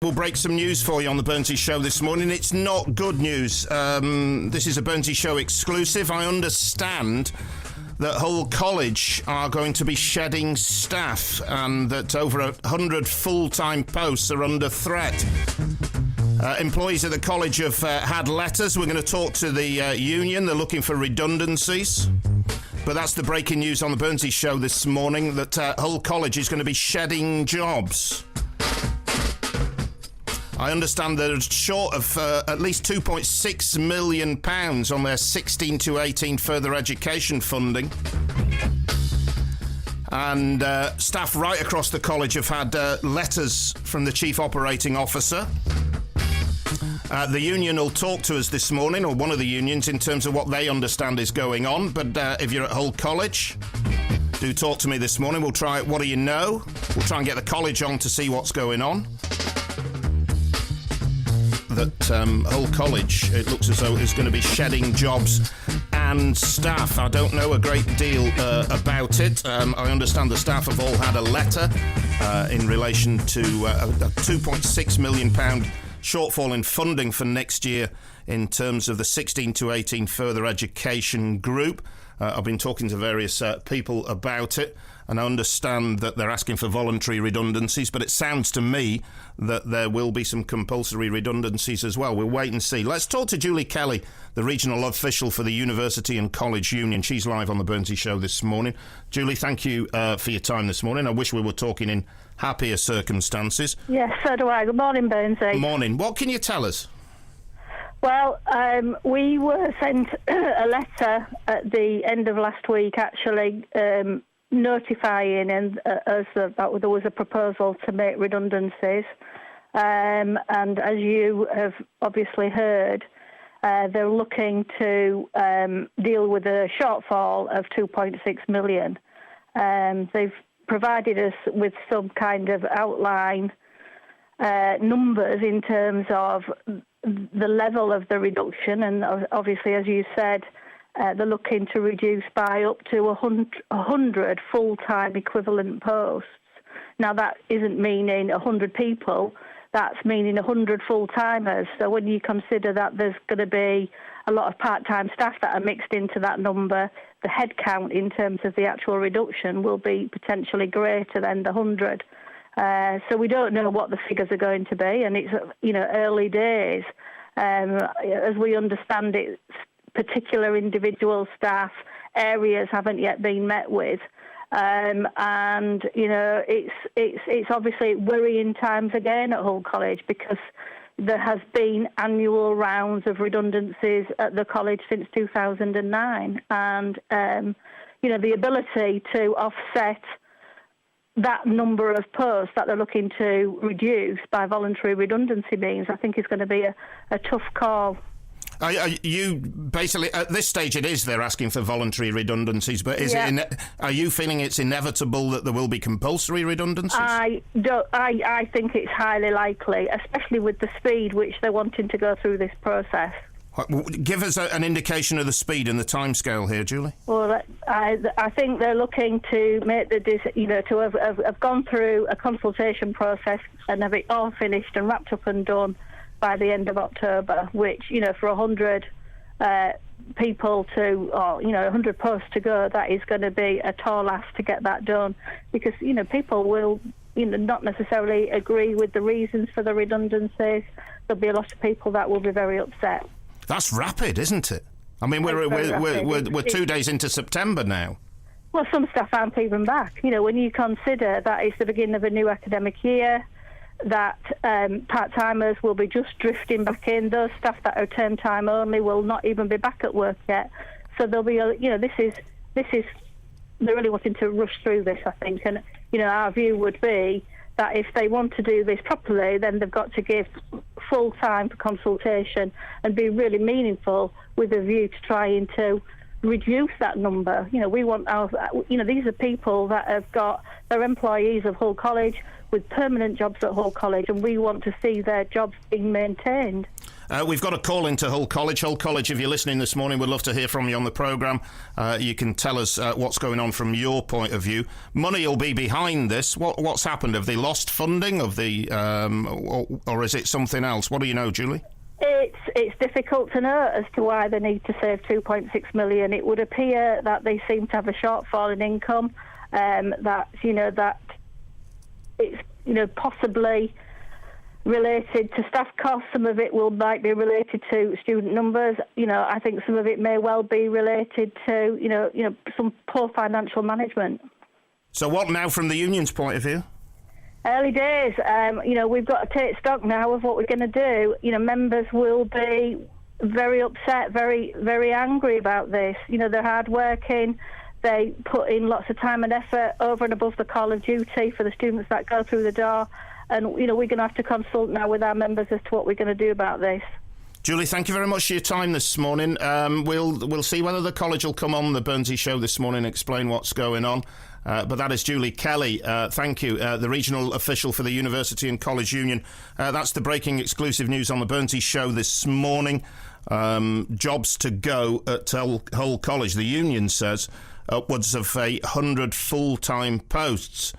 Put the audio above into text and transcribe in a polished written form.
We'll break some news for you on the Burnsy Show this morning. It's not good news. This is a Burnsy Show exclusive. I understand that Hull College are going to be shedding staff and that over 100 full-time posts are under threat. Employees at the college have had letters. We're going to talk to the union. They're looking for redundancies. But that's the breaking news on the Burnsy Show this morning, that Hull College is going to be shedding jobs. I understand they're short of at least £2.6 million on their 16 to 18 further education funding. And staff right across the college have had letters from the Chief Operating Officer. The union will talk to us this morning, or one of the unions, in terms of what they understand is going on. But if you're at Hull College, do talk to me this morning. We'll try, what do you know? We'll try and get the college on to see what's going on. That Hull College, it looks as though it's going to be shedding jobs and staff. I don't know a great deal about it. I understand the staff have all had a letter in relation to a £2.6 million shortfall in funding for next year in terms of the 16 to 18 further education group. I've been talking to various people about it, and I understand that they're asking for voluntary redundancies, but it sounds to me that there will be some compulsory redundancies as well. We'll wait and see. Let's talk to Julie Kelley, the regional official for the University and College Union. She's live on the Burnsy Show this morning. Julie, thank you for your time this morning. I wish we were talking in happier circumstances. Yes, so do I. Good morning, Burnsy. Morning. What can you tell us? Well, we were sent a letter at the end of last week, actually, notifying us that there was a proposal to make redundancies. And as you have obviously heard, they're looking to deal with a shortfall of 2.6 million. They've provided us with some kind of outline numbers in terms of the level of the reduction, and obviously, as you said, they're looking to reduce by up to 100 full-time equivalent posts. Now, that isn't meaning 100 people, that's meaning 100 full-timers. So when you consider that there's going to be a lot of part-time staff that are mixed into that number, the head count in terms of the actual reduction will be potentially greater than the 100. So we don't know what the figures are going to be, and it's early days. As we understand it, particular individual staff areas haven't yet been met with, and it's obviously worrying times again at Hull College, because there has been annual rounds of redundancies at the college since 2009, and the ability to offset that number of posts that they're looking to reduce by voluntary redundancy means, I think, is going to be a tough call. Are you basically, at this stage, it is they're asking for voluntary redundancies, but are you feeling it's inevitable that there will be compulsory redundancies? I think it's highly likely, especially with the speed which they're wanting to go through this process. Give us an indication of the speed and the timescale here, Julie. Well, I think they're looking to make to have gone through a consultation process and have it all finished and wrapped up and done by the end of October, which, for 100 people 100 posts to go, that is going to be a tall ask to get that done, because, people will, not necessarily agree with the reasons for the redundancies. There'll be a lot of people that will be very upset. That's rapid, isn't it? I mean, we're 2 days into September now. Well, some staff aren't even back. When you consider that it's the beginning of a new academic year, that part-timers will be just drifting back in. Those staff that are term time only will not even be back at work yet. So there'll be this is they're really wanting to rush through this, I think. And our view would be that if they want to do this properly, then they've got to give full time for consultation and be really meaningful with a view to trying to reduce that number. We want these are people that have got their employees of Hull College with permanent jobs at Hull College, and we want to see their jobs being maintained. We've got a call into Hull College. Hull College, if you're listening this morning, we'd love to hear from you on the programme. You can tell us what's going on from your point of view. Money will be behind this. What's happened? Have they lost funding of the, or is it something else? What do you know, Julie? It's difficult to know as to why they need to save 2.6 million. It would appear that they seem to have a shortfall in income. That it's possibly related to staff costs. Some of it might be related to student numbers. I think some of it may well be related to some poor financial management. So what now from the union's point of view? Early days. We've got to take stock now of what we're going to do. Members will be very upset, very, very angry about this. They're hard-working. They put in lots of time and effort over and above the call of duty for the students that go through the door. And, we're going to have to consult now with our members as to what we're going to do about this. Julie, thank you very much for your time this morning. We'll see whether the college will come on the Burnsy show this morning and explain what's going on. But that is Julie Kelley. Thank you, the regional official for the University and College Union. That's the breaking exclusive news on the Burnsy show this morning. Jobs to go at Hull College. The union says upwards of 100 full-time posts.